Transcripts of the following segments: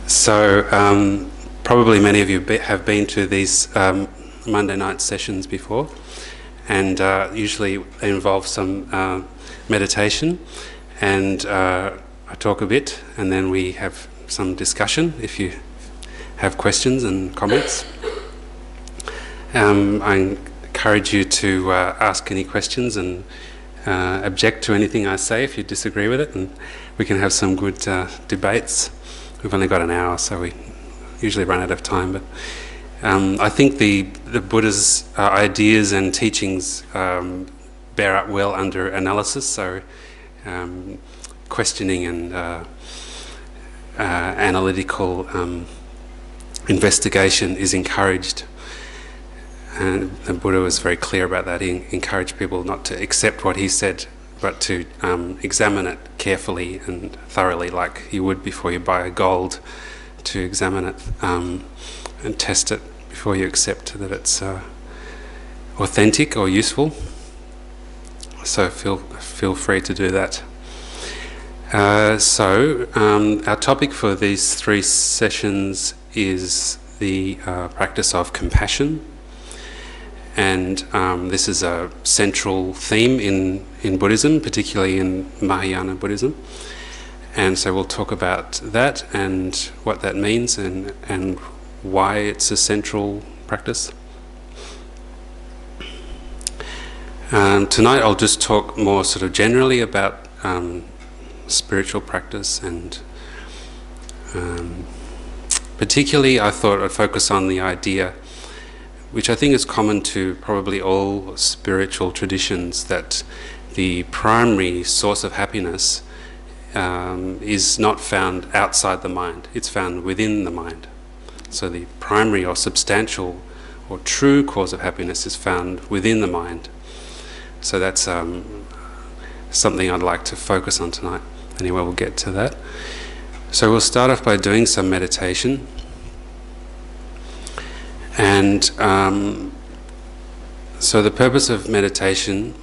So probably many of you have been to these Monday night sessions before, and usually they involve some meditation, and I talk a bit, and then we have some discussion if you have questions and comments. I encourage you to ask any questions and object to anything I say if you disagree with it, and we can have some good debates. We've only got an hour, so we usually run out of time, but I think the Buddha's ideas and teachings bear up well under analysis, so questioning and analytical investigation is encouraged. And the Buddha was very clear about that. He encouraged people not to accept what he said, but to examine it carefully and thoroughly, like you would before you buy gold, to examine it and test it before you accept that it's authentic or useful. So feel free to do that. So our topic for these 3 sessions is the practice of compassion. And this is a central theme in Buddhism, particularly in Mahayana Buddhism. And so we'll talk about that and what that means and why it's a central practice. Tonight I'll just talk more sort of generally about spiritual practice, and particularly I thought I'd focus on the idea, which I think is common to probably all spiritual traditions, that the primary source of happiness is not found outside the mind, it's found within the mind. So the primary or substantial or true cause of happiness is found within the mind. So that's something I'd like to focus on tonight. Anyway, we'll get to that. So we'll start off by doing some meditation. And so the purpose of meditation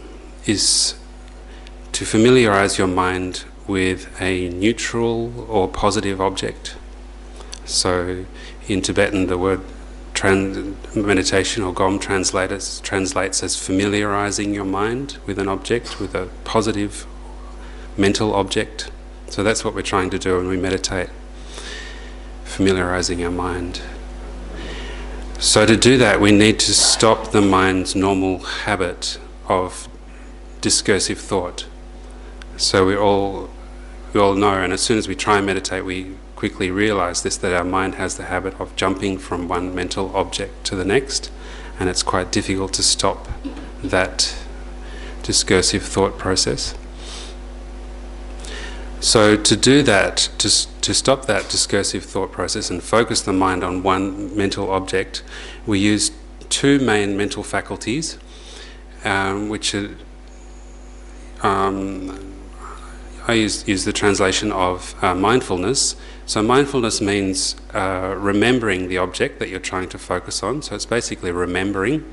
is to familiarize your mind with a neutral or positive object. So in Tibetan the word meditation or Gom translates as familiarizing your mind with an object, with a positive mental object. So that's what we're trying to do when we meditate, familiarizing our mind. So to do that, we need to stop the mind's normal habit of discursive thought. So we all know, and as soon as we try and meditate, we quickly realize this, that our mind has the habit of jumping from one mental object to the next, and it's quite difficult to stop that discursive thought process. So to do that, to stop that discursive thought process and focus the mind on one mental object, we use 2 main mental faculties, which are, I use the translation of mindfulness. So mindfulness means remembering the object that you're trying to focus on. So it's basically remembering.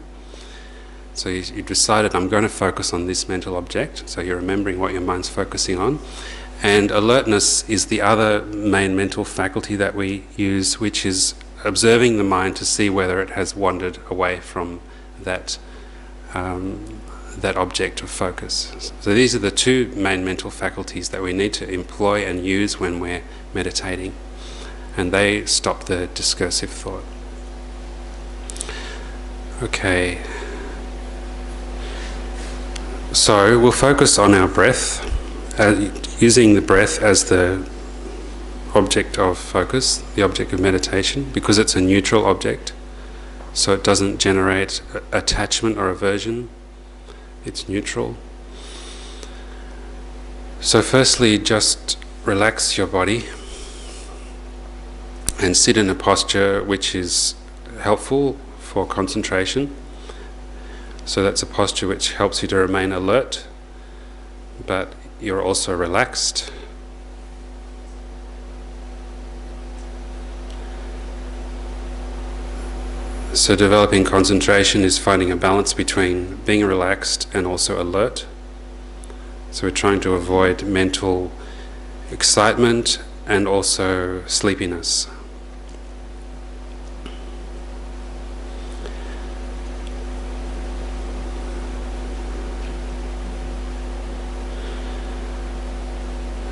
So you decided, I'm going to focus on this mental object. So you're remembering what your mind's focusing on. And alertness is the other main mental faculty that we use, which is observing the mind to see whether it has wandered away from that object of focus. So these are the 2 main mental faculties that we need to employ and use when we're meditating, and they stop the discursive thought. Okay. So we'll focus on our breath, using the breath as the object of focus, the object of meditation, because it's a neutral object, so it doesn't generate attachment or aversion. It's neutral. So firstly, just relax your body and sit in a posture which is helpful for concentration. So that's a posture which helps you to remain alert, but you're also relaxed. So developing concentration is finding a balance between being relaxed and also alert. So we're trying to avoid mental excitement and also sleepiness.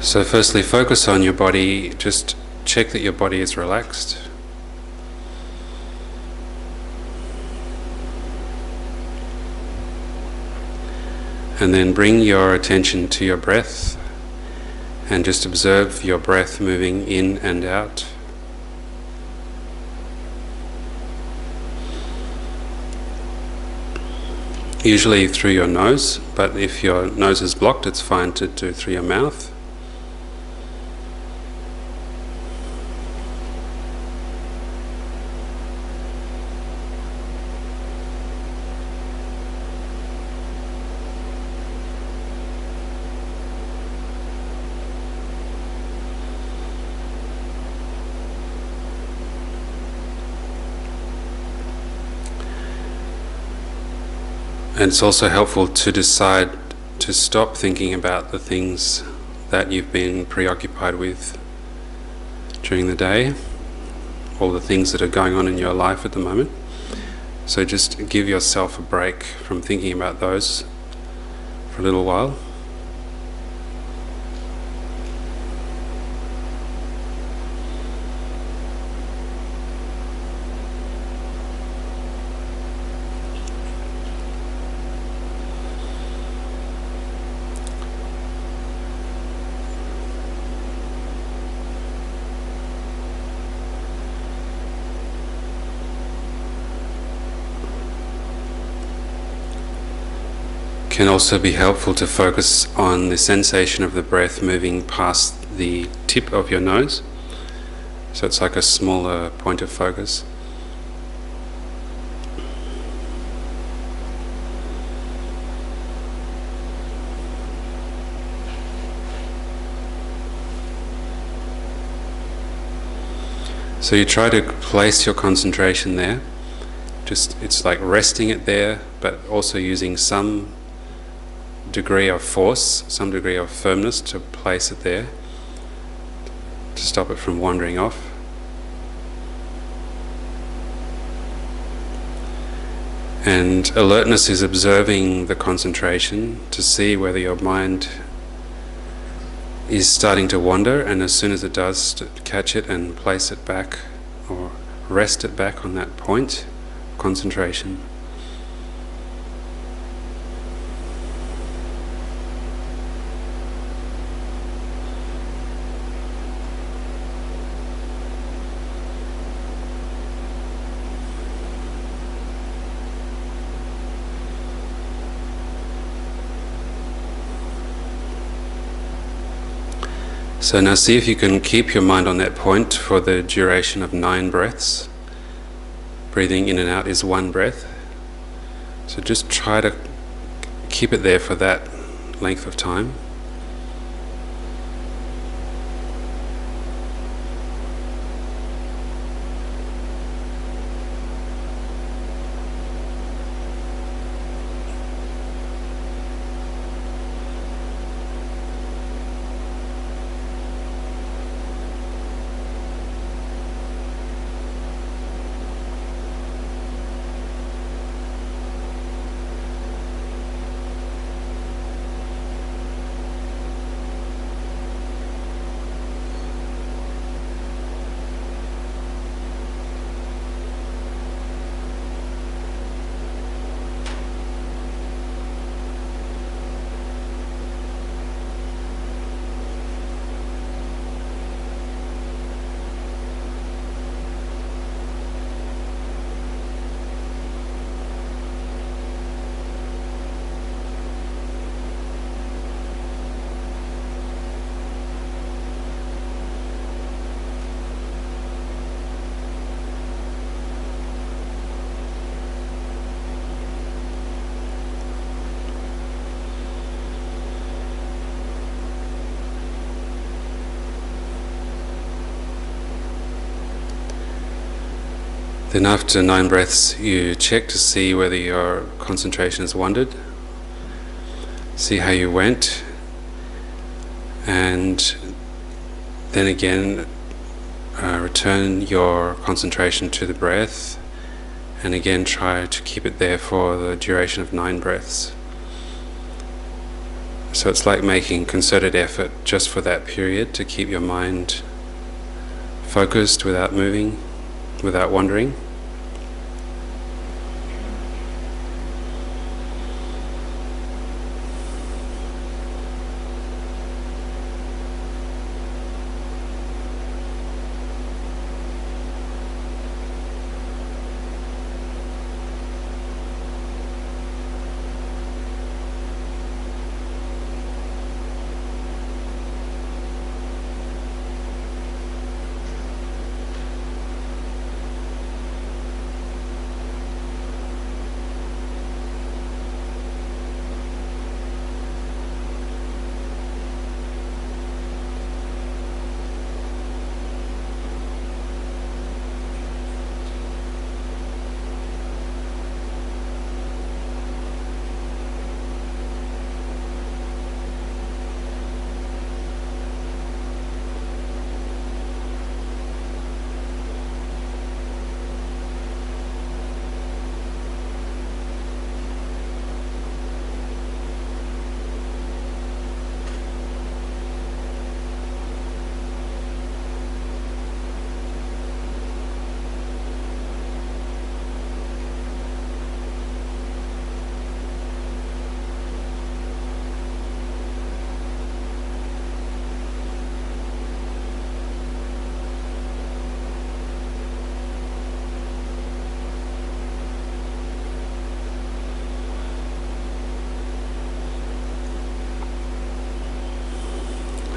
So firstly, focus on your body. Just check that your body is relaxed. And then bring your attention to your breath and just observe your breath moving in and out. Usually through your nose, but if your nose is blocked, it's fine to do through your mouth. And it's also helpful to decide to stop thinking about the things that you've been preoccupied with during the day, all the things that are going on in your life at the moment. So just give yourself a break from thinking about those for a little while. Can also be helpful to focus on the sensation of the breath moving past the tip of your nose. So it's like a smaller point of focus. So you try to place your concentration there. It's like resting it there, but also using some degree of force, some degree of firmness to place it there, to stop it from wandering off. And alertness is observing the concentration to see whether your mind is starting to wander, and as soon as it does, to catch it and place it back or rest it back on that point of concentration. So now see if you can keep your mind on that point for the duration of 9 breaths. Breathing in and out is 1 breath. So just try to keep it there for that length of time. Then after 9 breaths, you check to see whether your concentration has wandered. See how you went. And then again, return your concentration to the breath. And again, try to keep it there for the duration of 9 breaths. So it's like making concerted effort just for that period to keep your mind focused without moving, without wandering.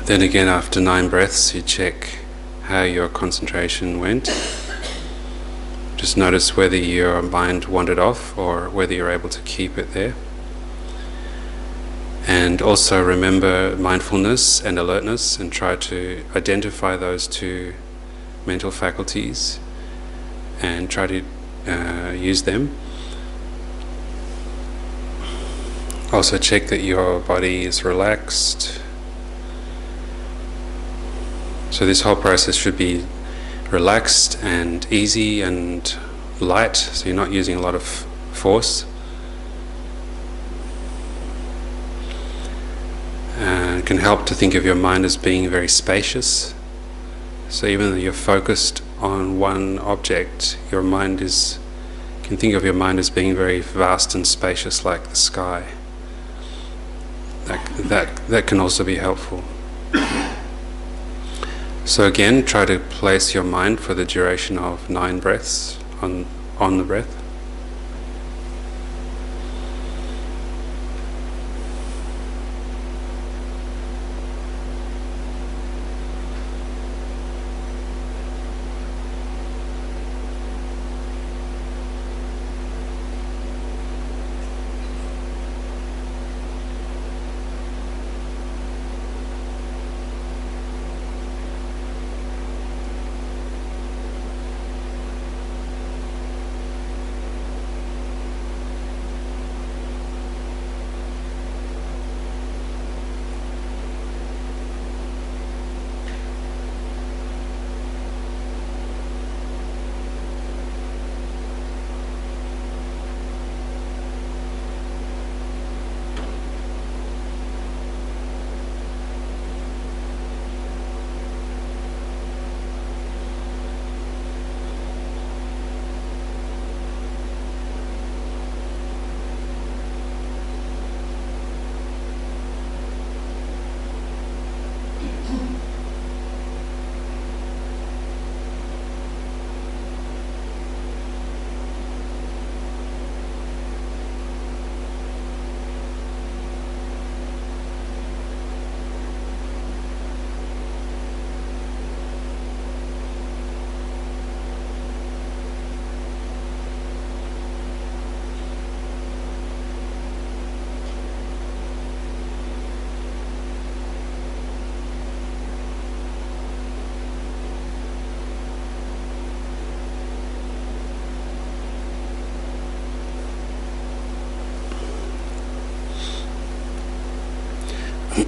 Then again, after 9 breaths, you check how your concentration went. Just notice whether your mind wandered off or whether you're able to keep it there. And also remember mindfulness and alertness, and try to identify those two mental faculties and try to use them. Also check that your body is relaxed. So this whole process should be relaxed and easy and light, so you're not using a lot of force. It can help to think of your mind as being very spacious. So even though you're focused on one object, your mind can think of your mind as being very vast and spacious, like the sky. That can also be helpful. So again, try to place your mind for the duration of 9 breaths on the breath.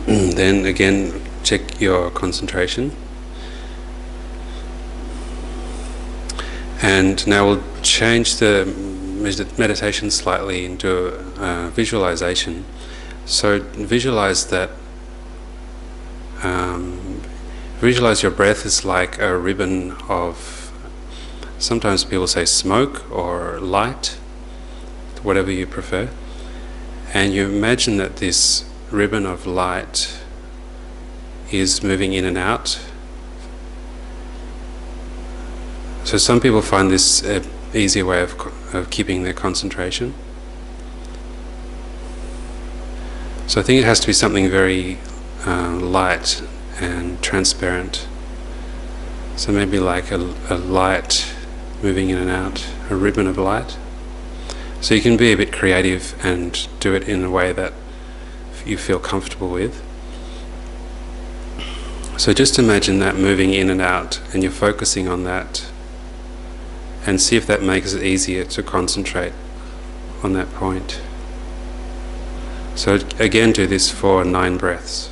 Then again, check your concentration. And now we'll change the meditation slightly into a visualization So visualize that. Visualize your breath is like a ribbon of, sometimes people say smoke or light, whatever you prefer. And you imagine that this ribbon of light is moving in and out. So some people find this an easier way of keeping their concentration. So I think it has to be something very light and transparent. So maybe like a light moving in and out, a ribbon of light. So you can be a bit creative and do it in a way that you feel comfortable with. So just imagine that moving in and out, and you're focusing on that, and see if that makes it easier to concentrate on that point. So again, do this for 9 breaths.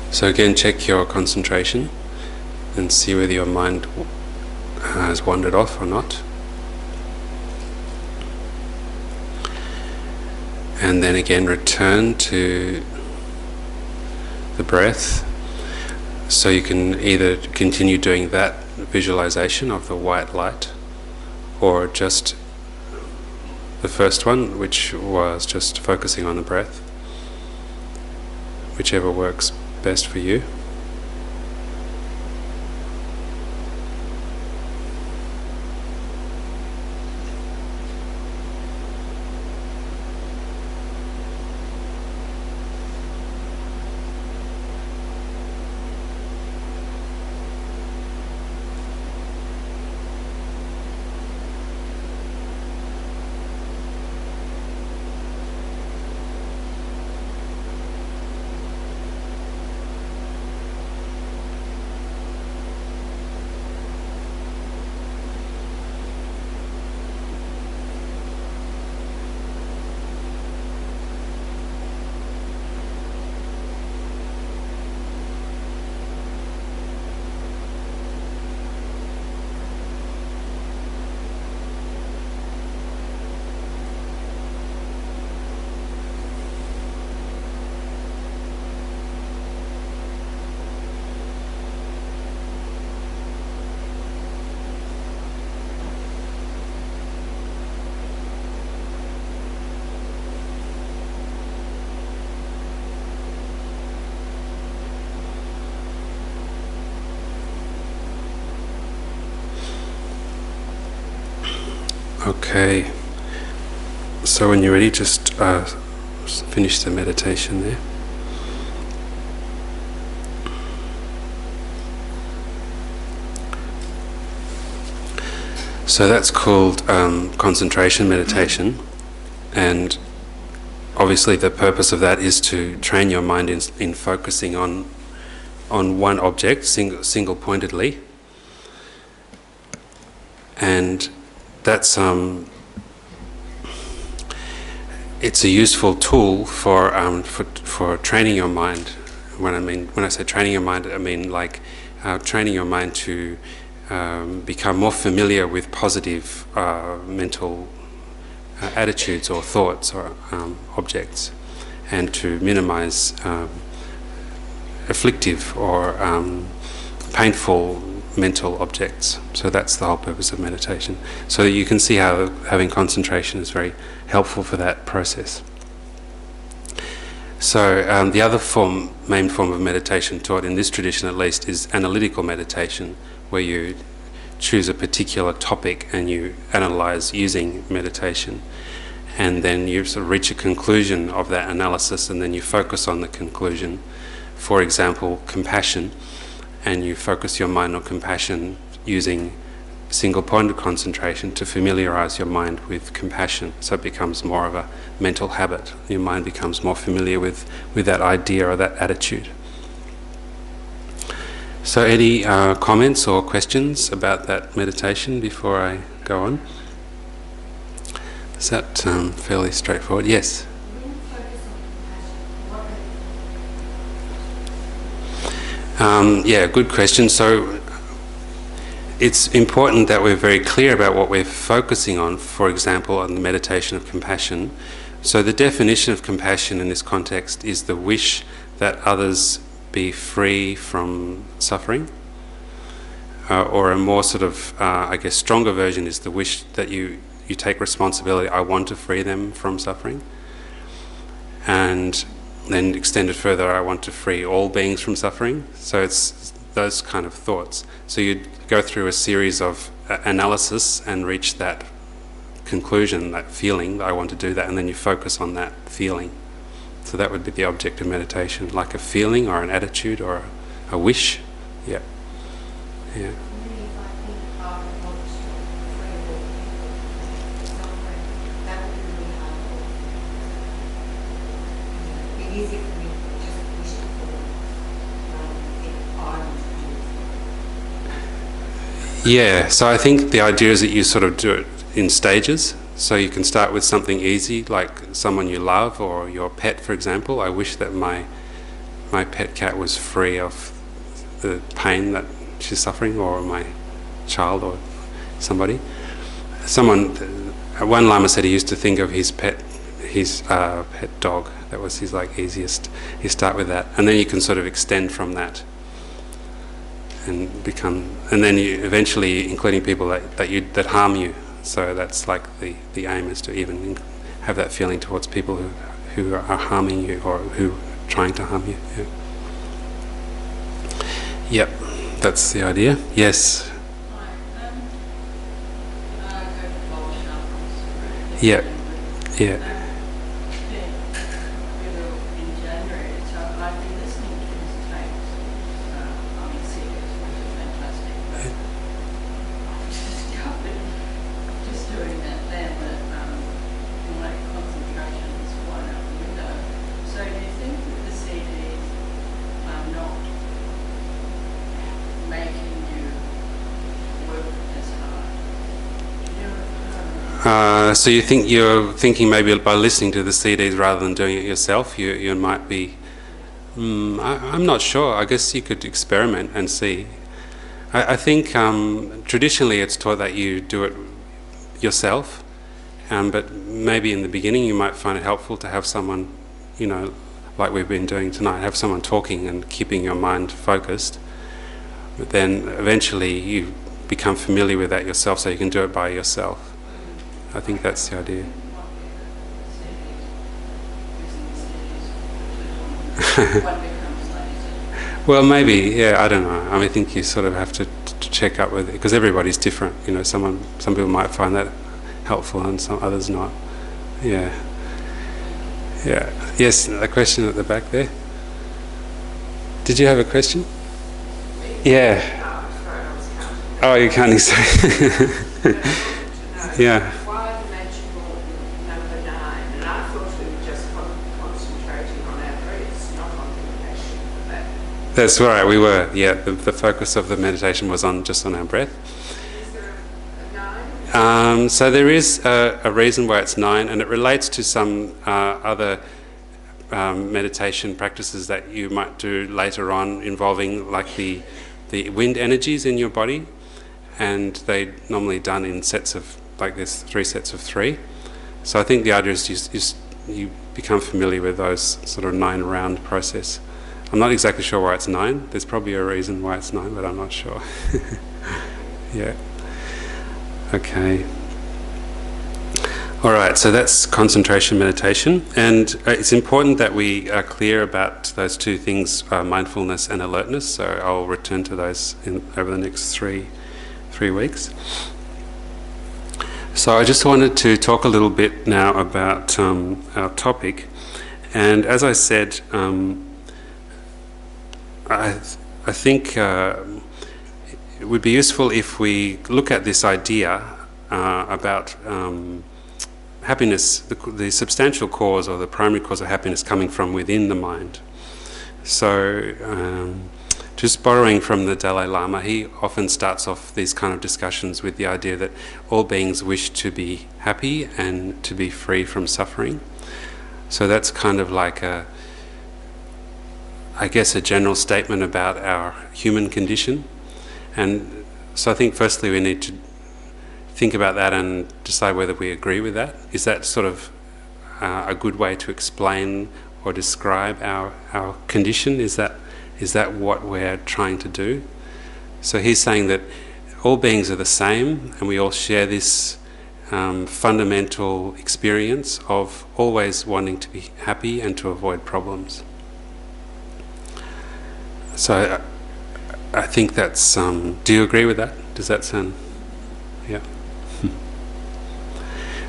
So again, check your concentration and see whether your mind has wandered off or not. And then again, return to the breath. So you can either continue doing that visualization of the white light, or just the first one, which was just focusing on the breath, whichever works best for you. Okay, So when you're ready, just finish the meditation there. So that's called concentration meditation, and obviously the purpose of that is to train your mind in focusing on one object single-pointedly, and that's it's a useful tool for training your mind. When I say training your mind, I mean like training your mind to become more familiar with positive mental attitudes or thoughts or objects, and to minimize afflictive or painful mental objects. So that's the whole purpose of meditation. So you can see how having concentration is very helpful for that process. So the other main form of meditation taught in this tradition at least is analytical meditation, where you choose a particular topic and you analyze using meditation, and then you sort of reach a conclusion of that analysis, and then you focus on the conclusion. For example, compassion, and you focus your mind on compassion using single-pointed concentration to familiarize your mind with compassion, so it becomes more of a mental habit. Your mind becomes more familiar with that idea or that attitude. So any comments or questions about that meditation before I go on? Is that fairly straightforward? Yes? Yeah, good question. So it's important that we're very clear about what we're focusing on, for example, on the meditation of compassion. So the definition of compassion in this context is the wish that others be free from suffering, or a more sort of, I guess, stronger version is the wish that you take responsibility. I want to free them from suffering. And then extended further, I want to free all beings from suffering. So it's those kind of thoughts. So you go through a series of analysis and reach that conclusion, that feeling, I want to do that, and then you focus on that feeling. So that would be the object of meditation, like a feeling or an attitude or a wish. Yeah. Yeah. Yeah, so I think the idea is that you sort of do it in stages. So you can start with something easy, like someone you love or your pet, for example. I wish that my pet cat was free of the pain that she's suffering, or my child or somebody. One Lama said he used to think of his pet dog. That was his easiest. You start with that, and then you can sort of extend from that, and then you eventually, including people that harm you. So that's like the aim, is to even have that feeling towards people who are harming you or who are trying to harm you. Yeah. Yep, that's the idea. Yes. Yeah. Yeah. So you think you're thinking maybe by listening to the CDs rather than doing it yourself, you might be. I'm not sure. I guess you could experiment and see. I think traditionally it's taught that you do it yourself, but maybe in the beginning you might find it helpful to have someone, like we've been doing tonight, have someone talking and keeping your mind focused. But then eventually you become familiar with that yourself, so you can do it by yourself. I think that's the idea. Well, maybe, yeah, I don't know. I think you sort of have to check up with it, because everybody's different. Some people might find that helpful and some others not. Yeah. Yeah. Yes, a question at the back there. Did you have a question? Yeah. Oh, you're counting, sorry. Yeah. Why the magical number 9? And I thought we were just concentrating on our breaths, not on meditation for that. That's right, we were. Yeah, the focus of the meditation was just on our breath. Is there a 9? So there is a reason why it's 9, and it relates to some other meditation practices that you might do later on, involving like the wind energies in your body, and they're normally done in sets of, like this, 3 sets of 3. So I think the idea is you become familiar with those sort of 9-round process. I'm not exactly sure why it's 9. There's probably a reason why it's 9, but I'm not sure. Yeah. Okay. All right, so that's concentration meditation, and it's important that we are clear about those two things, mindfulness and alertness. So I'll return to those over the next three weeks. So I just wanted to talk a little bit now about our topic, and as I said, I think it would be useful if we look at this idea about happiness, the substantial cause or the primary cause of happiness coming from within the mind. So just borrowing from the Dalai Lama, he often starts off these kind of discussions with the idea that all beings wish to be happy and to be free from suffering. So that's kind of like I guess a general statement about our human condition. And so I think firstly we need to think about that and decide whether we agree with that. Is that sort of a good way to explain or describe our condition? Is that what we're trying to do? So he's saying that all beings are the same, and we all share this fundamental experience of always wanting to be happy and to avoid problems. So I think that's... do you agree with that? Does that sound... Yeah.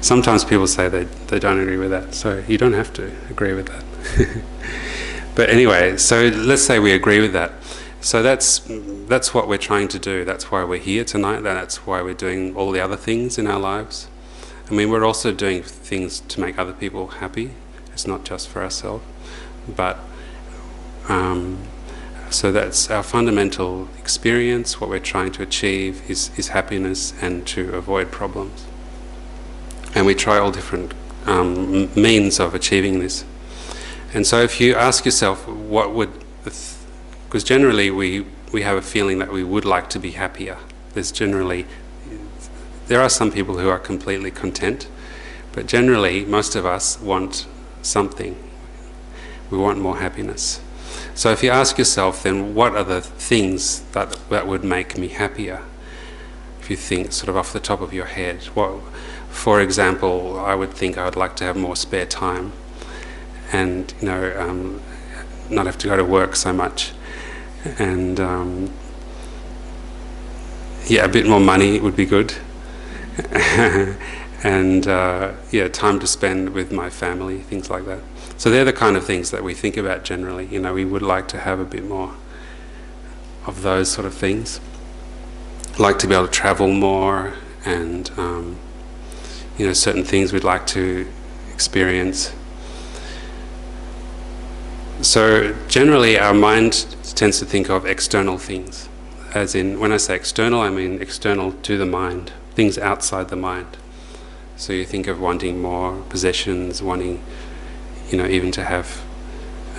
Sometimes people say they don't agree with that, so you don't have to agree with that. But anyway, so let's say we agree with that. So that's what we're trying to do. That's why we're here tonight. That's why we're doing all the other things in our lives. I mean, we're also doing things to make other people happy. It's not just for ourselves. But so that's our fundamental experience. What we're trying to achieve is happiness and to avoid problems. And we try all different means of achieving this. And so if you ask yourself, what would... Because generally we have a feeling that we would like to be happier. There are some people who are completely content, but generally most of us want something. We want more happiness. So if you ask yourself, then what are the things that would make me happier? If you think sort of off the top of your head. For example, I would think I would like to have more spare time and, not have to go to work so much. And, a bit more money would be good. And, time to spend with my family, things like that. So they're the kind of things that we think about generally. We would like to have a bit more of those sort of things. Like to be able to travel more and, certain things we'd like to experience. So generally our mind tends to think of external things. As in, when I say external, I mean external to the mind, things outside the mind. So you think of wanting more possessions, wanting, even to have,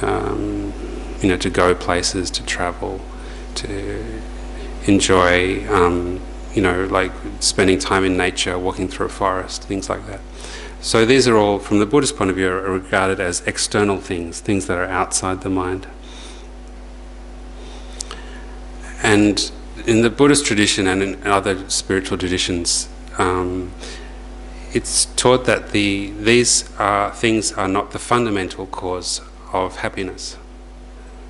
to go places, to travel, to enjoy, like spending time in nature, walking through a forest, things like that. So these are all, from the Buddhist point of view, are regarded as external things that are outside the mind. And in the Buddhist tradition and in other spiritual traditions, it's taught that these things are not the fundamental cause of happiness.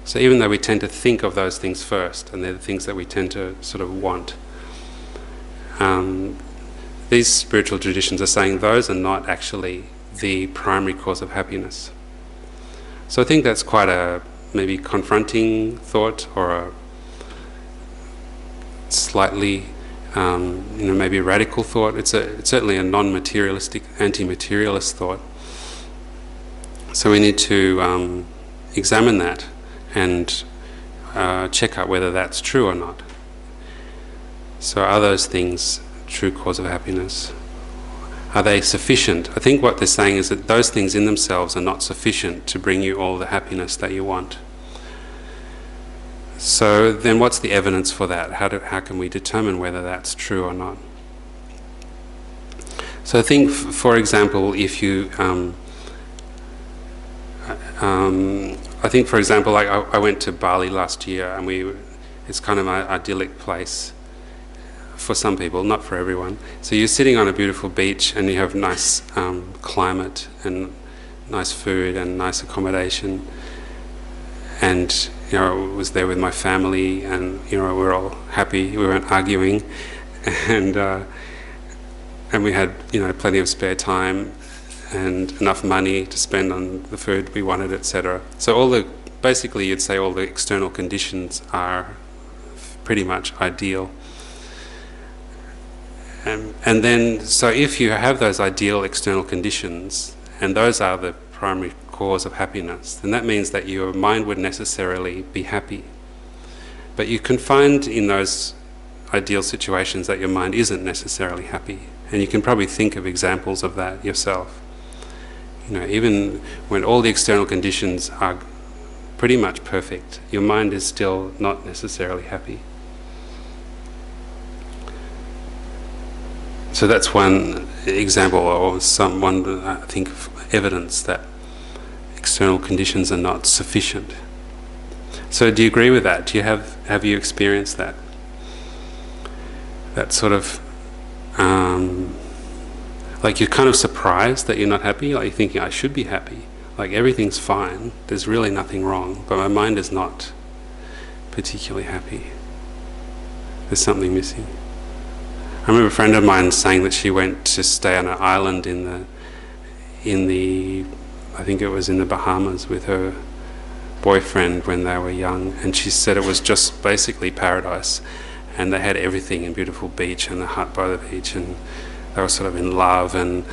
So even though we tend to think of those things first, and they're the things that we tend to sort of want, these spiritual traditions are saying those are not actually the primary cause of happiness. So I think that's quite a maybe confronting thought, or a slightly maybe a radical thought. It's certainly a non-materialistic, anti-materialist thought. So we need to examine that and check out whether that's true or not. So are those things true cause of happiness? Are they sufficient? I think what they're saying is that those things in themselves are not sufficient to bring you all the happiness that you want. So then what's the evidence for that? How can we determine whether that's true or not? So I think, for example, if you... like I went to Bali last year, and it's kind of an idyllic place for some people, not for everyone. So you're sitting on a beautiful beach, and you have nice climate and nice food and nice accommodation. And I was there with my family, and we're all happy. We weren't arguing, and we had plenty of spare time and enough money to spend on the food we wanted, etc. So basically you'd say all the external conditions are pretty much ideal. And then, so if you have those ideal external conditions, and those are the primary cause of happiness, then that means that your mind would necessarily be happy. But you can find in those ideal situations that your mind isn't necessarily happy. And you can probably think of examples of that yourself. Even when all the external conditions are pretty much perfect, your mind is still not necessarily happy. So that's one example, or one, I think, evidence that external conditions are not sufficient. So do you agree with that? Have you experienced that? That sort of, like you're kind of surprised that you're not happy, like you're thinking, I should be happy. Like everything's fine, there's really nothing wrong, but my mind is not particularly happy. There's something missing. I remember a friend of mine saying that she went to stay on an island in the I think it was in the Bahamas with her boyfriend when they were young, and she said it was just basically paradise, and they had everything, a beautiful beach and a hut by the beach, and they were sort of in love, and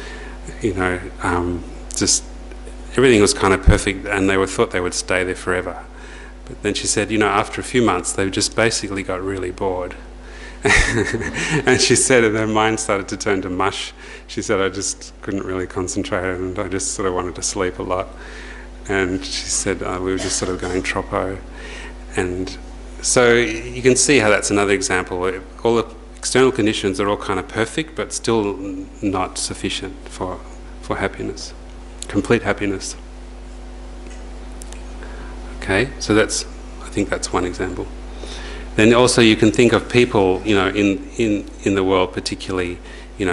just everything was kind of perfect, and they thought they would stay there forever. But then she said, after a few months they just basically got really bored. And she said that her mind started to turn to mush. She said, I just couldn't really concentrate, and I just sort of wanted to sleep a lot. And she said, we were just sort of going troppo. And so you can see how that's another example. All the external conditions are all kind of perfect, but still not sufficient for happiness, complete happiness. Okay, so I think that's one example. Then also you can think of people, in the world, particularly,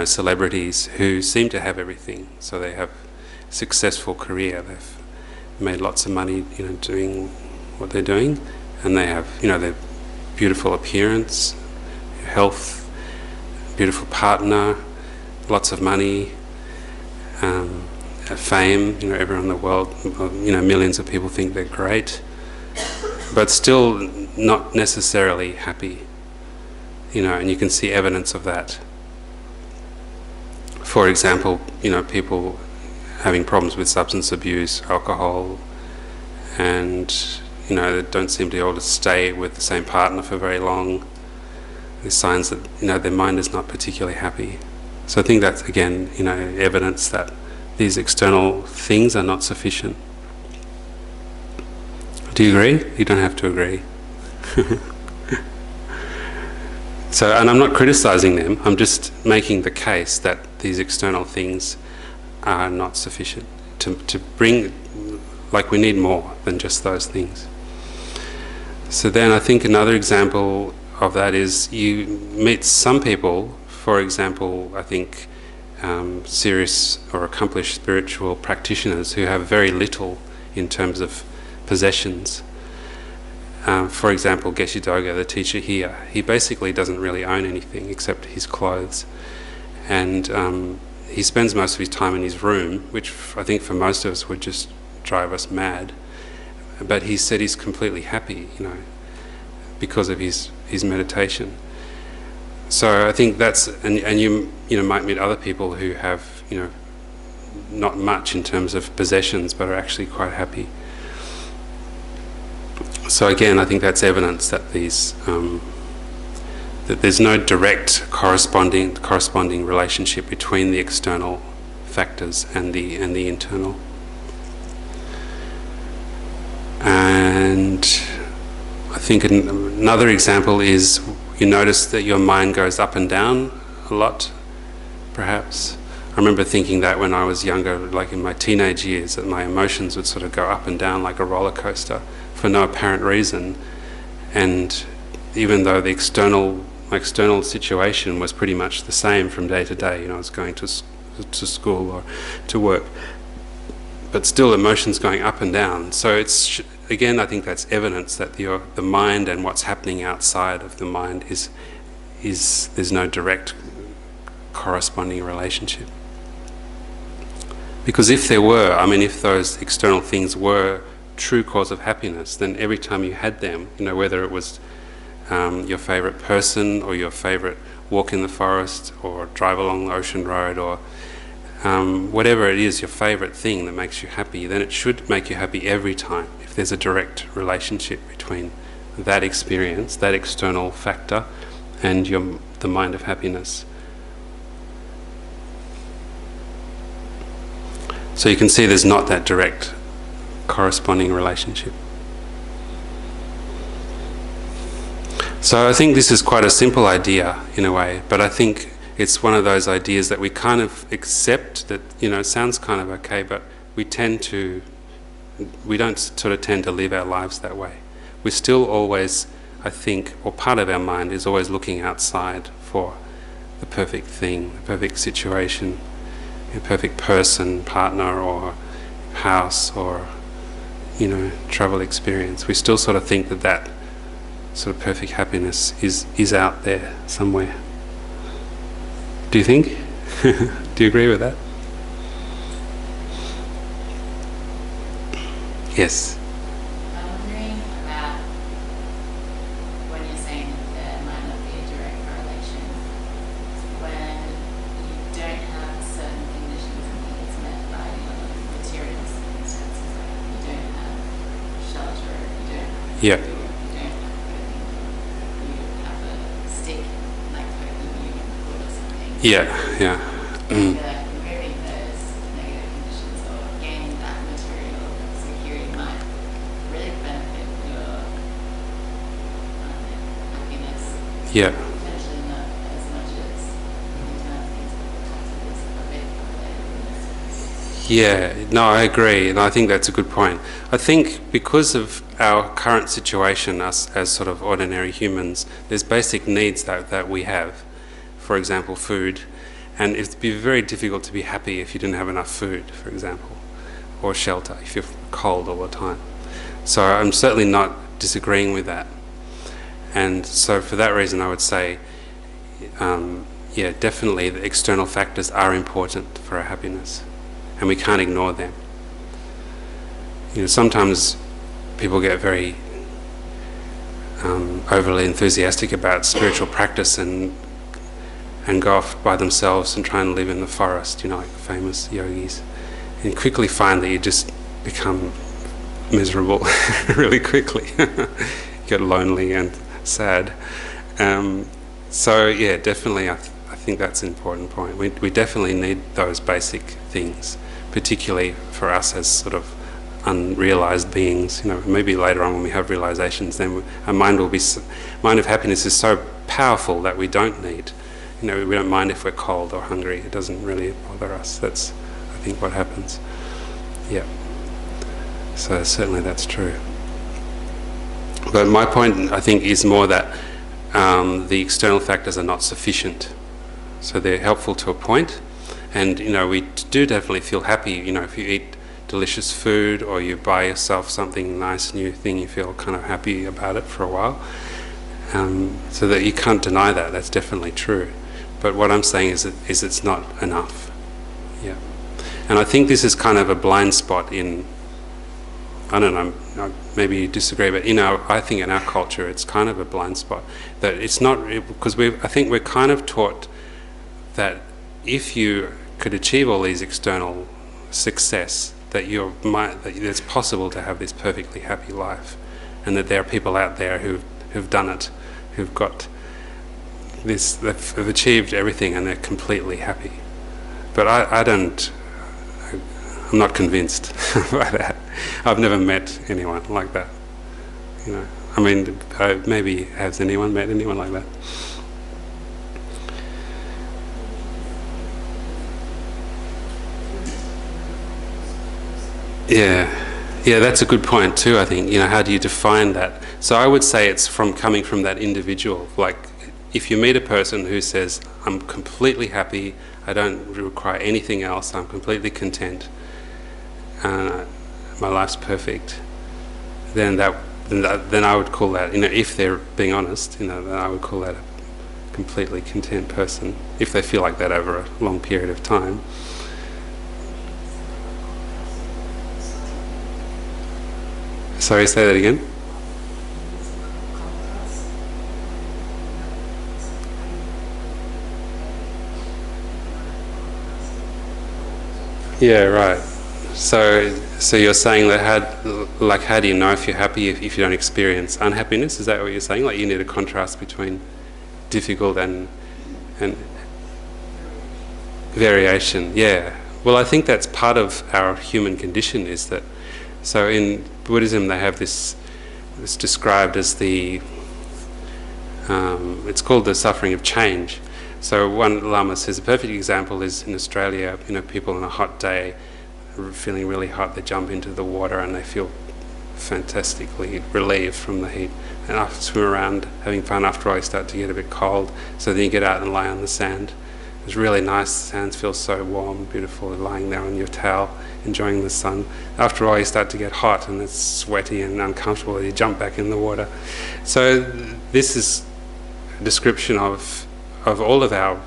celebrities who seem to have everything. So they have a successful career, they've made lots of money, doing what they're doing, and they have, their beautiful appearance, health, beautiful partner, lots of money, fame, everyone in the world, millions of people think they're great, but still not necessarily happy, and you can see evidence of that. For example, people having problems with substance abuse, alcohol, and they don't seem to be able to stay with the same partner for very long. There's signs that their mind is not particularly happy. So I think that's again evidence that these external things are not sufficient. Do you agree? You don't have to agree. So, and I'm not criticizing them, I'm just making the case that these external things are not sufficient to bring, like we need more than just those things. So then I think another example of that is you meet some people, for example, I think serious or accomplished spiritual practitioners who have very little in terms of possessions. For example, Geshe Doga, the teacher here, he basically doesn't really own anything except his clothes. And he spends most of his time in his room, which I think for most of us would just drive us mad. But he said he's completely happy, because of his meditation. So I think that's, and you might meet other people who have, not much in terms of possessions, but are actually quite happy. So again, I think that's evidence that that there's no direct corresponding relationship between the external factors and the internal. And I think another example is you notice that your mind goes up and down a lot, perhaps. I remember thinking that when I was younger, like in my teenage years, that my emotions would sort of go up and down like a roller coaster for no apparent reason. And even though my external situation was pretty much the same from day to day, I was going to school or to work, but still emotions going up and down. So it's, again, I think that's evidence that the mind and what's happening outside of the mind is there's no direct corresponding relationship. Because if there were, if those external things were true cause of happiness, then every time you had them, whether it was your favourite person or your favourite walk in the forest or drive along the ocean road or whatever it is, your favourite thing that makes you happy, then it should make you happy every time if there's a direct relationship between that experience, that external factor, and the mind of happiness. So you can see there's not that direct corresponding relationship. So I think this is quite a simple idea in a way, but I think it's one of those ideas that we kind of accept that, it sounds kind of okay, but we don't sort of tend to live our lives that way. We're still always, I think, or part of our mind is always looking outside for the perfect thing, the perfect situation, a perfect person, partner, or house, or travel experience. We still sort of think that sort of perfect happiness is out there somewhere. Do you think? Do you agree with that? Yes. I'm wondering about when you're saying that there might not be a direct correlation when you don't have certain conditions and needs met by material circumstances, like you don't have shelter, you don't have Yeah. food, you don't have clothing, you have a stick like poking you in the foot or something. Yeah. I feel like removing those negative conditions or gaining that material security might really benefit your happiness. Yeah. Potentially not as much as internal things, but perhaps it is a bit correlated. Yeah, no, I agree, and I think that's a good point. I think because of our current situation, us as sort of ordinary humans, there's basic needs that we have. For example, food, and it'd be very difficult to be happy if you didn't have enough food, for example, or shelter if you're cold all the time. So I'm certainly not disagreeing with that. And so for that reason I would say, definitely the external factors are important for our happiness, and we can't ignore them. Sometimes people get very overly enthusiastic about spiritual practice and go off by themselves and try and live in the forest, like famous yogis, and quickly find that you just become miserable really quickly. Get lonely and sad. So yeah, definitely I think that's an important point. We definitely need those basic things, particularly for us as sort of unrealized beings. Maybe later on when we have realizations, then our mind of happiness is so powerful that we don't need. We don't mind if we're cold or hungry. It doesn't really bother us. That's, I think, what happens. Yeah. So certainly that's true. But my point, I think, is more that the external factors are not sufficient. So they're helpful to a point, and we do definitely feel happy. If you eat delicious food or you buy yourself something nice, new thing, you feel kind of happy about it for a while. So that you can't deny that. That's definitely true. But what I'm saying is it's not enough. Yeah. And I think this is kind of a blind spot in, I don't know, maybe you disagree, but I think in our culture it's kind of a blind spot. That it's not, because I think we're kind of taught that if you could achieve all these external success, that it's possible to have this perfectly happy life, and that there are people out there who've done it, who've got this, they've achieved everything and they're completely happy. But I'm not convinced by that. I've never met anyone like that. I mean, maybe has anyone met anyone like that? Yeah, that's a good point too, I think. How do you define that? So I would say it's coming from that individual. Like, if you meet a person who says, I'm completely happy, I don't require anything else, I'm completely content, my life's perfect, then I would call that, if they're being honest, then I would call that a completely content person, if they feel like that over a long period of time. Sorry, say that again? Yeah, right. So you're saying that how do you know if you're happy if you don't experience unhappiness? Is that what you're saying? Like, you need a contrast between difficult and variation. Yeah. Well, I think that's part of our human condition, is that. So in Buddhism, they have this. It's described as it's called the suffering of change. So one Lama says a perfect example is in Australia, people on a hot day, feeling really hot, they jump into the water and they feel fantastically relieved from the heat. And after swim around, having fun, after all you start to get a bit cold, so then you get out and lie on the sand. It's really nice, the sand feels so warm, beautiful, lying there on your towel, enjoying the sun. After all you start to get hot and it's sweaty and uncomfortable, you jump back in the water. So this is a description of all of our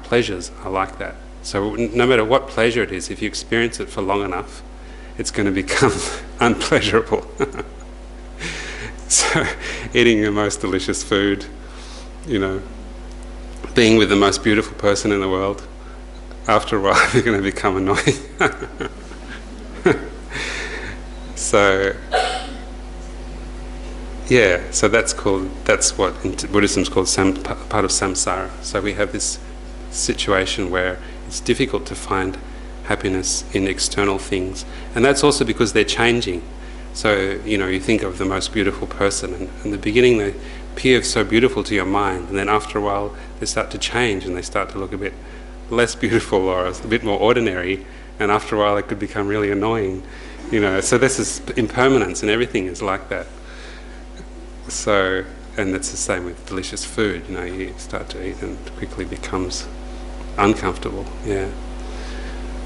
pleasures are like that. So no matter what pleasure it is, if you experience it for long enough, it's going to become unpleasurable. So eating the most delicious food, being with the most beautiful person in the world, after a while you're going to become annoying. So yeah, so that's what in Buddhism is called part of samsara. So we have this situation where it's difficult to find happiness in external things, and that's also because they're changing. So you think of the most beautiful person, and in the beginning they appear so beautiful to your mind, and then after a while they start to change and they start to look a bit less beautiful or a bit more ordinary, and after a while it could become really annoying. So this is impermanence, and everything is like that. So, and it's the same with delicious food. You start to eat and it quickly becomes uncomfortable. Yeah.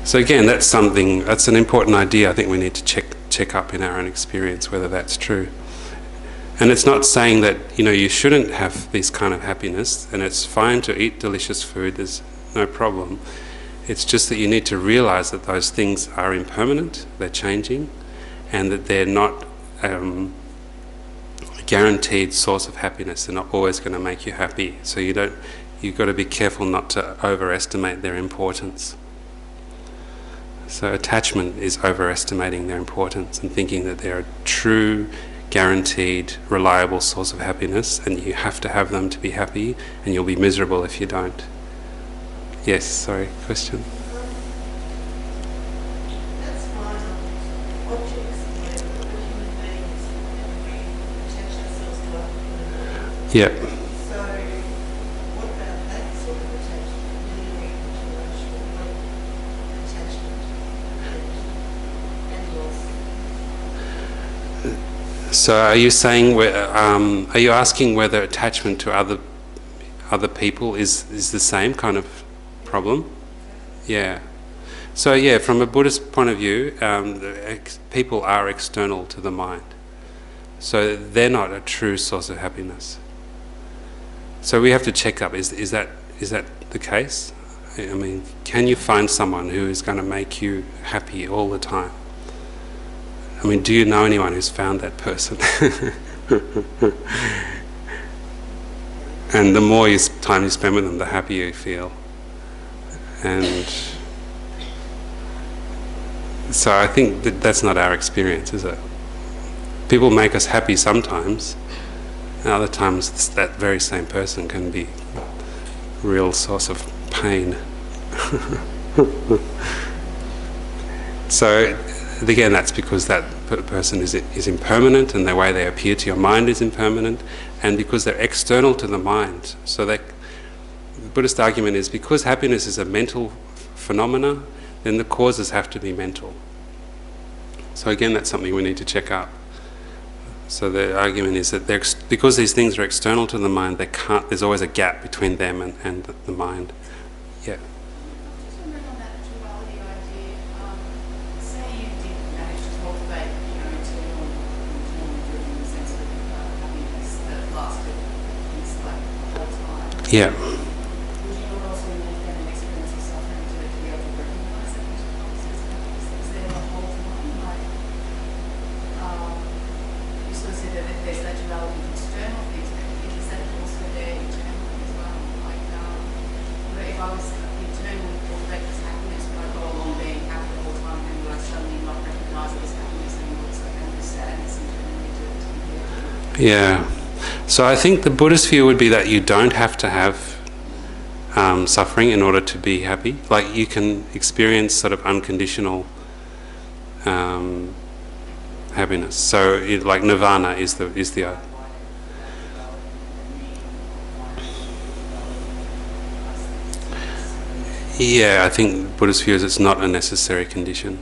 So again, that's an important idea. I think we need to check up in our own experience whether that's true. And it's not saying that you shouldn't have this kind of happiness, and it's fine to eat delicious food. There's no problem. It's just that you need to realize that those things are impermanent, they're changing, and that they're not a guaranteed source of happiness. They're not always going to make you happy. So you've got to be careful not to overestimate their importance. So attachment is overestimating their importance and thinking that they're a true, guaranteed, reliable source of happiness, and you have to have them to be happy, and you'll be miserable if you don't. Yes, sorry, question? That's one of objects where human beings and we attach ourselves to other human beings. Yeah. So what about that sort of attachment? Really emotional attachment and loss. So are you saying, are you asking whether attachment to other people is the same kind of problem? Yeah. So yeah, from a Buddhist point of view, people are external to the mind. So they're not a true source of happiness. So we have to check up, is that the case? I mean, can you find someone who is going to make you happy all the time? I mean, do you know anyone who's found that person? And the more time you spend with them, the happier you feel. And so I think that's not our experience, is it? People make us happy sometimes, and other times that very same person can be a real source of pain. So again, that's because that person is impermanent, and the way they appear to your mind is impermanent, and because they're external to the mind. So the Buddhist argument is, because happiness is a mental phenomena, then the causes have to be mental. So again, that's something we need to check up. So the argument is that because these things are external to the mind, there's always a gap between them and the mind. Yeah. Just wondering on that duality idea, say you did manage to cultivate, internal driven sense of happiness that lasted like the whole time. Yeah. Would you not also need then an experience of suffering to be able to recognise that is there the whole time? Like, you sort of said that if there's that duality of external things, but is that also there internally as well? Like, if I was internally cultivate this happiness, but I go along being happy the whole time, and I suddenly not recognise this happiness anymore, so and this sadness internally to Yeah. So I think the Buddhist view would be that you don't have to have suffering in order to be happy. Like, you can experience sort of unconditional happiness. So like nirvana is the yeah, I think Buddhist view is it's not a necessary condition.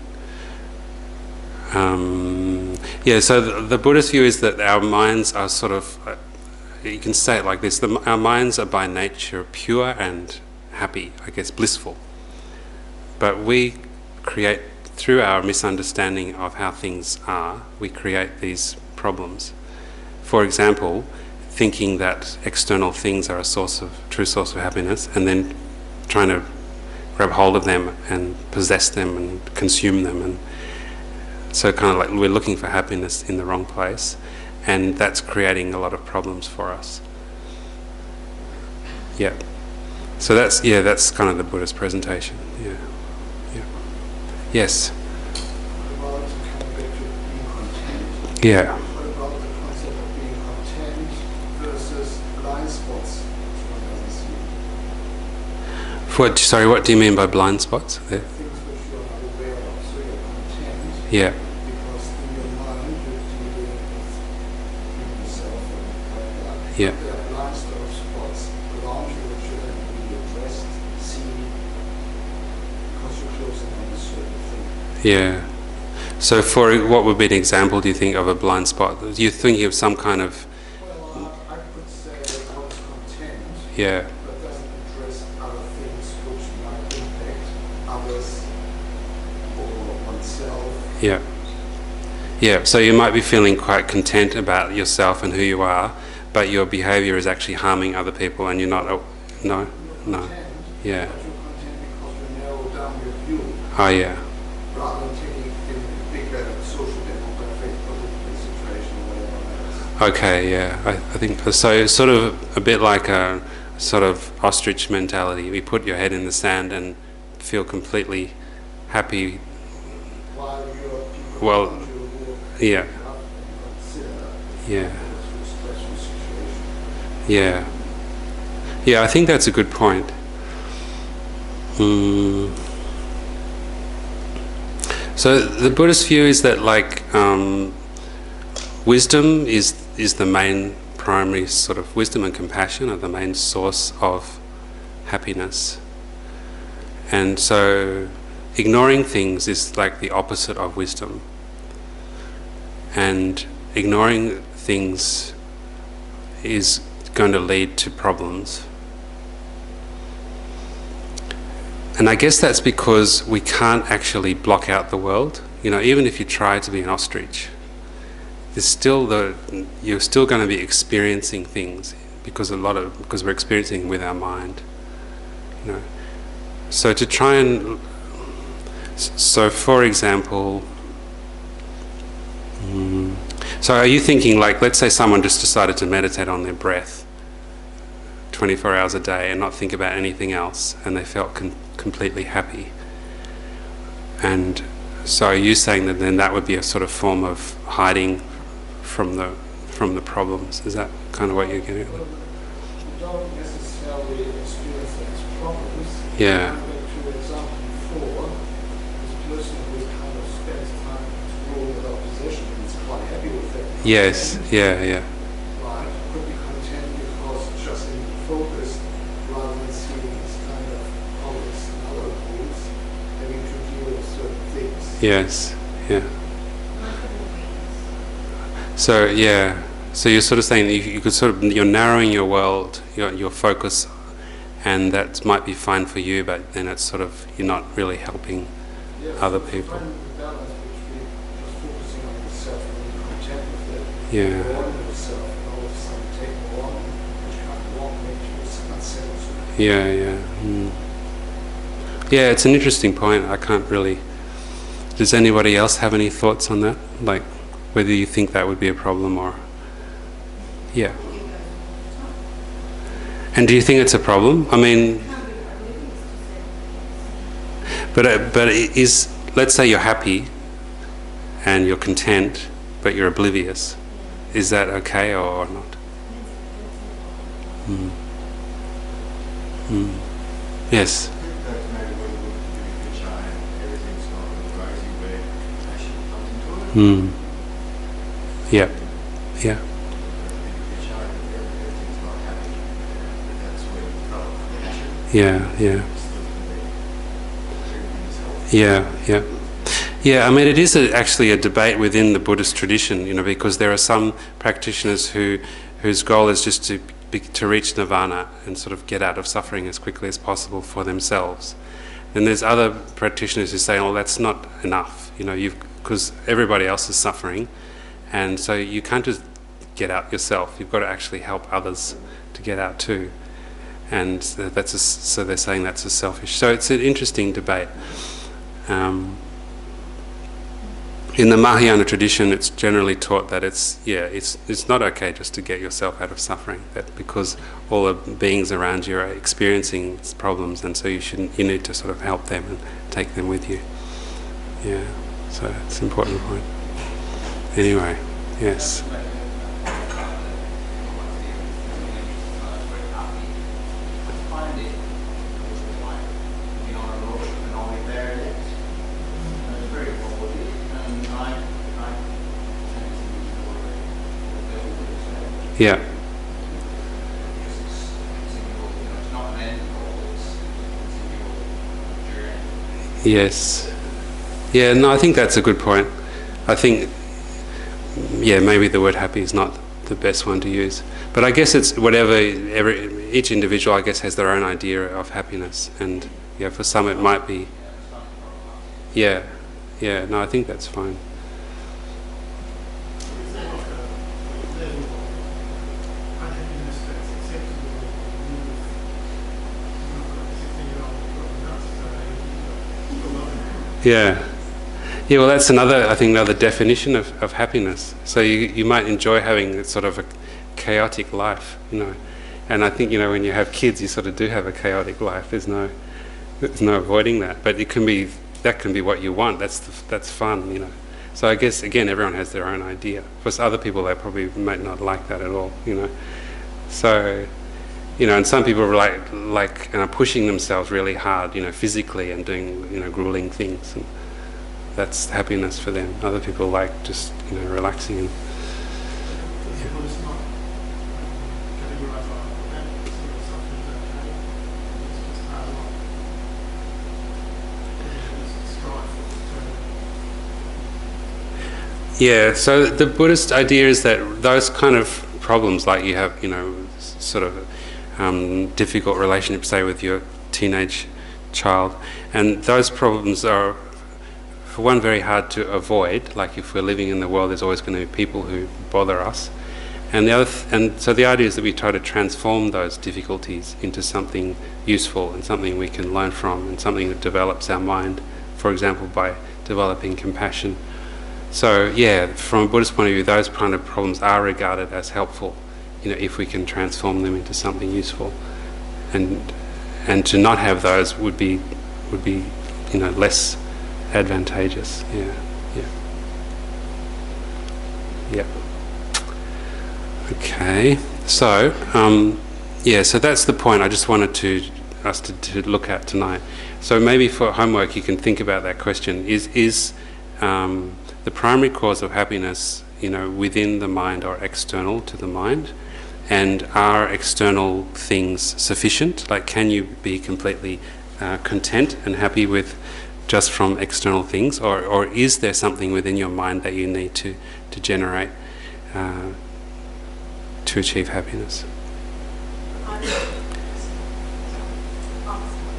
Yeah, so the Buddhist view is that our minds are sort of, you can say it like this, our minds are by nature pure and happy, I guess blissful. But we create, through our misunderstanding of how things are, we create these problems. For example, thinking that external things are true source of happiness, and then trying to grab hold of them and possess them and consume them, and so kind of like we're looking for happiness in the wrong place, and that's creating a lot of problems for us. Yeah. So that's kind of the Buddhist presentation. Yeah. Yeah. Yes. What about coming back to being content? Yeah. What about the concept of being content versus blind spots, which one doesn't see? What do you mean by blind spots? There. Things which you are not aware of, so you're content. Yeah. Because in your mind you're dealing with yourself and like that. Yeah. There are blind spots around you which you have to be addressed, seen, because you're closing on a certain thing. Yeah. So what would be an example, do you think, of a blind spot? You're thinking of some kind of... Well, I could say I was content, Yeah. but doesn't address other things which might impact others or oneself. Yeah. Yeah, so you might be feeling quite content about yourself and who you are, but your behaviour is actually harming other people, and you're not... no? You're No. content, Yeah. but you're content because you narrow down your view Oh, yeah. rather than taking in bigger social demographic political situation or whatever else. Okay, yeah. I think so. It's sort of a bit like a sort of ostrich mentality. You put your head in the sand and feel completely happy. While your people Well, around you who yeah. up and consider Yeah. through stressful situation. Yeah. Yeah, I think that's a good point. So the Buddhist view is that wisdom is the main primary sort of, wisdom and compassion are the main source of happiness. And so ignoring things is like the opposite of wisdom. And ignoring things is going to lead to problems. And I guess that's because we can't actually block out the world. Even if you try to be an ostrich, you're still going to be experiencing things because we're experiencing with our mind. So to try and, so for example, so are you thinking like, let's say someone just decided to meditate on their breath 24 hours a day and not think about anything else, and they felt completely happy. And so are you saying that then that would be a sort of form of hiding from the problems? Is that kind of what you're getting at? Well, you don't necessarily experience them as problems. Yeah. I'm going to example before, this person who kind of spends time to rule without possession and is quite happy with it. Yes, yeah. Right, could be content because just in focus rather than seeing this kind of problems in other groups, having to deal with certain things. Yes, yeah. So so you're sort of saying that you could sort of, you're narrowing your world, your focus, and that might be fine for you, but then it's sort of, you're not really helping other people. Find the balance between just focusing on yourself and being content with it. Yeah. Or on yourself and all of a sudden take more on, which can't walk, make you unsettled. Yeah, it's an interesting point. I can't really... Does anybody else have any thoughts on that? Like, whether you think that would be a problem or... Yeah. And do you think it's a problem? I mean... But it is... Let's say you're happy and you're content, but you're oblivious. Is that okay or not? Yes. Yeah. Yeah, I mean, it is actually a debate within the Buddhist tradition, because there are some practitioners whose goal is just to reach nirvana and sort of get out of suffering as quickly as possible for themselves. And there's other practitioners who say, oh, that's not enough, because everybody else is suffering, and so you can't just get out yourself. You've got to actually help others to get out too. And so they're saying that's a selfish. So it's an interesting debate. In the Mahayana tradition, it's generally taught that it's not okay just to get yourself out of suffering. That because all the beings around you are experiencing problems, and so you need to sort of help them and take them with you. Yeah, so it's an important point. Anyway, yes. Yeah. Yes. Yeah, no, I think that's a good point. I think, maybe the word happy is not the best one to use. But I guess it's whatever, each individual, I guess, has their own idea of happiness. And, for some it might be... no, I think that's fine. Yeah, well, that's another definition of happiness. So you might enjoy having sort of a chaotic life, and I think, when you have kids, you sort of do have a chaotic life. There's no avoiding that. But that can be what you want. That's fun, So I guess, again, everyone has their own idea. For other people, they probably might not like that at all, So, and some people are like pushing themselves really hard, physically, and doing, grueling things, and that's happiness for them. Other people like just, relaxing and... Yeah, so the Buddhist idea is that those kind of problems, like you have, sort of difficult relationship, say, with your teenage child, and those problems are, for one, very hard to avoid. Like if we're living in the world, there's always going to be people who bother us, And and so the idea is that we try to transform those difficulties into something useful and something we can learn from and something that develops our mind, for example, by developing compassion. So yeah, from a Buddhist point of view, those kind of problems are regarded as helpful, if we can transform them into something useful. And to not have those would be less advantageous. Yeah. Okay. So so that's the point I just wanted us to look at tonight. So maybe for homework you can think about that question: is the primary cause of happiness, within the mind or external to the mind? And are external things sufficient? Like, can you be completely content and happy with just from external things, or is there something within your mind that you need to generate to achieve happiness?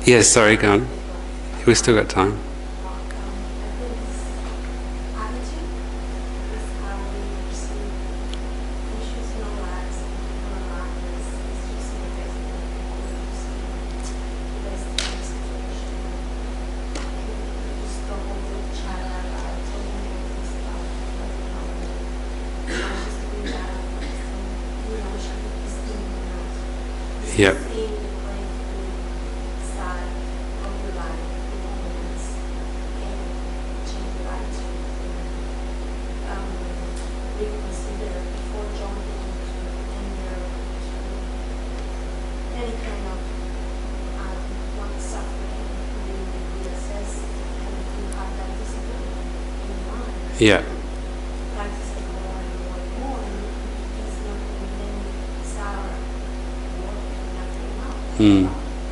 Yes, sorry, go on. We've still got time. Yep.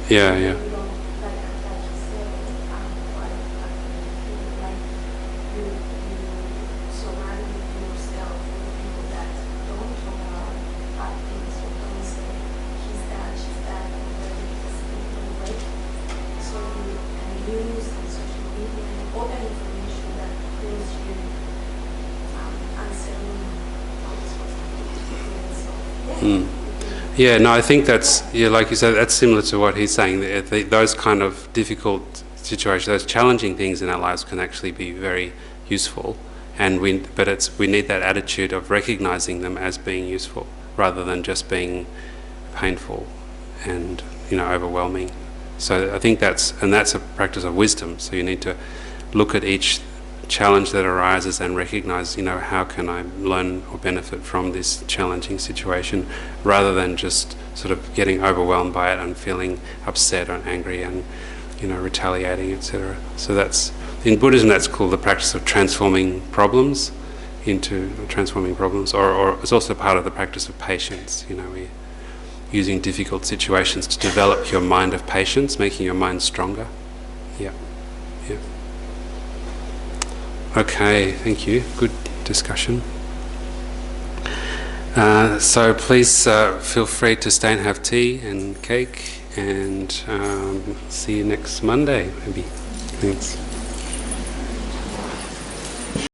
Yeah. Yeah. Yeah, no, I think that's, like you said, that's similar to what he's saying. Those kind of difficult situations, those challenging things in our lives can actually be very useful, and we need that attitude of recognizing them as being useful rather than just being painful and overwhelming. So I think that's a practice of wisdom. So you need to look at each challenge that arises and recognize, how can I learn or benefit from this challenging situation, rather than just sort of getting overwhelmed by it and feeling upset or angry and retaliating, etc. So that's, in Buddhism, that's called the practice of transforming problems, or it's also part of the practice of patience. We're using difficult situations to develop your mind of patience, making your mind stronger. Yeah. Okay, thank you. Good discussion. So please feel free to stay and have tea and cake, and see you next Monday, maybe. Thanks.